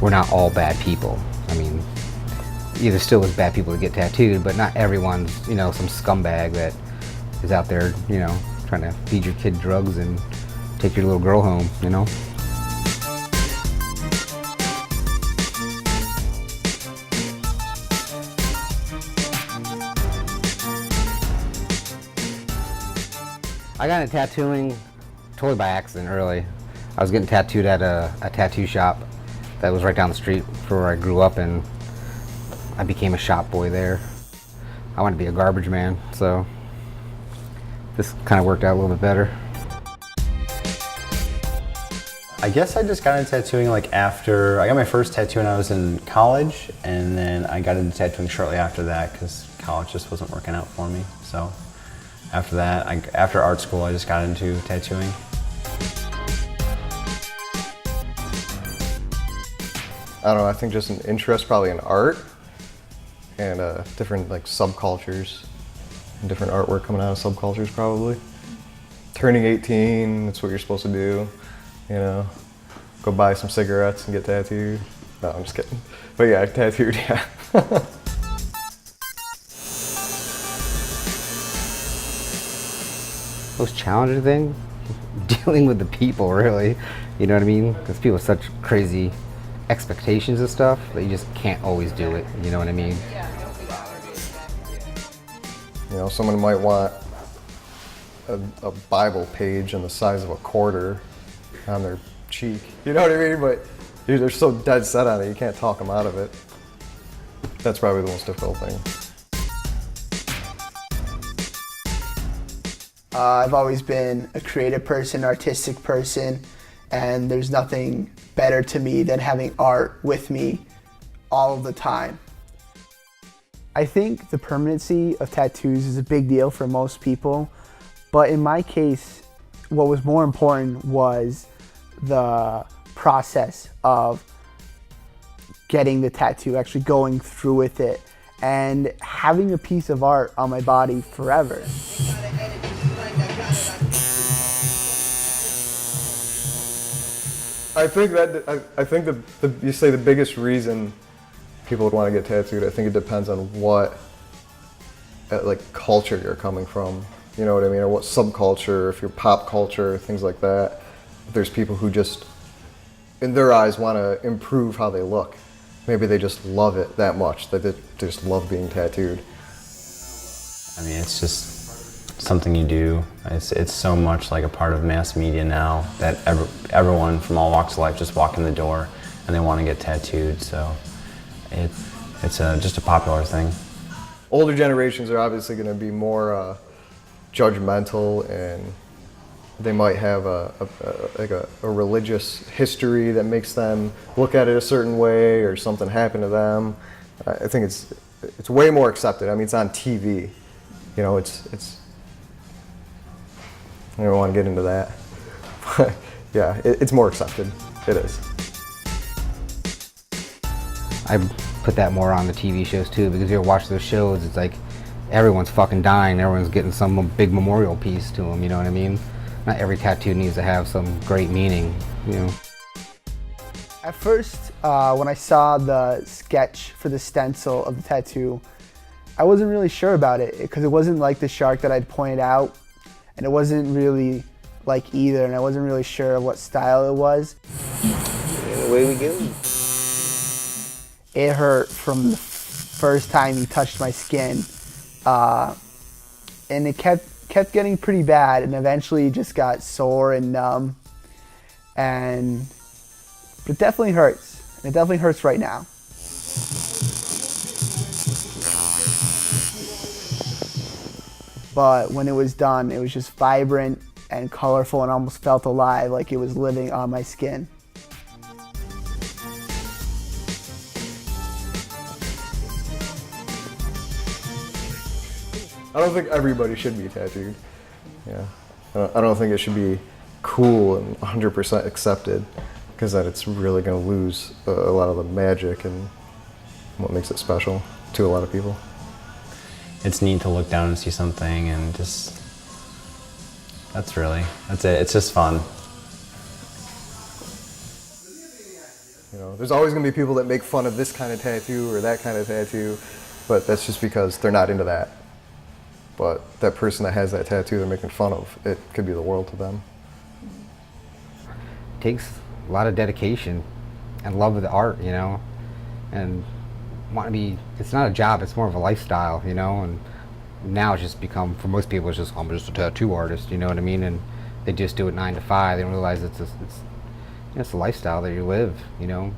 we're not all bad people. I mean, there still is bad people that get tattooed, but not everyone's, some scumbag that is out there, trying to feed your kid drugs and take your little girl home, I got into tattooing totally by accident early. I was getting tattooed at a tattoo shop that was right down the street from where I grew up, and I became a shop boy there. I wanted to be a garbage man, so this kind of worked out a little bit better. I guess I just got into tattooing after I got my first tattoo when I was in college, and then I got into tattooing shortly after that because college just wasn't working out for me. So after that, after art school, I just got into tattooing. I don't know, I think just an interest probably in art and different subcultures and different artwork coming out of subcultures probably. Turning 18, that's what you're supposed to do, go buy some cigarettes and get tattooed. No, I'm just kidding. But yeah, tattooed, yeah. Most challenging thing? Dealing with the people, really. You know what I mean? Because people have such crazy expectations of stuff that you just can't always do it. You know what I mean? Someone might want a Bible page in the size of a quarter on their cheek. You know what I mean? But they're so dead set on it, you can't talk them out of it. That's probably the most difficult thing. I've always been a creative person, artistic person, and there's nothing better to me than having art with me all of the time. I think the permanency of tattoos is a big deal for most people, but in my case, what was more important was the process of getting the tattoo, actually going through with it, and having a piece of art on my body forever. I think you say the biggest reason people would want to get tattooed, I think it depends on what culture you're coming from. You know what I mean? Or what subculture, if you're pop culture, things like that. There's people who just, in their eyes, want to improve how they look. Maybe they just love it that much, that they just love being tattooed. I mean, it's just something you do. It's so much like a part of mass media now that everyone from all walks of life just walk in the door and they want to get tattooed. So it's just a popular thing. Older generations are obviously going to be more judgmental, and they might have a religious history that makes them look at it a certain way, or something happened to them. I think it's way more accepted. I mean, it's on TV. It's I don't want to get into that. But yeah, it's more accepted. It is. I put that more on the TV shows too, because you watch those shows, it's like everyone's fucking dying, everyone's getting some big memorial piece to them, you know what I mean? Not every tattoo needs to have some great meaning, At first, when I saw the sketch for the stencil of the tattoo, I wasn't really sure about it, because it wasn't like the shark that I'd pointed out, and it wasn't really like either, and I wasn't really sure what style it was. And away we go. It hurt from the first time he touched my skin, and it kept getting pretty bad, and eventually it just got sore and numb, but it definitely hurts. It definitely hurts right now. But when it was done, it was just vibrant and colorful and almost felt alive, like it was living on my skin. I don't think everybody should be tattooed. Yeah, I don't think it should be cool and 100% accepted, because then it's really going to lose a lot of the magic and what makes it special to a lot of people. It's neat to look down and see something, and that's it. It's just fun. You know, there's always going to be people that make fun of this kind of tattoo or that kind of tattoo, but that's just because they're not into that. But that person that has that tattoo they're making fun of, it could be the world to them. It takes a lot of dedication and love of the art, you know, and want to be, it's not a job, it's more of a lifestyle, you know, and now it's just become, for most people, it's just, I'm just a tattoo artist, you know what I mean, and they just do it 9 to 5, they don't realize it's a lifestyle that you live, you know.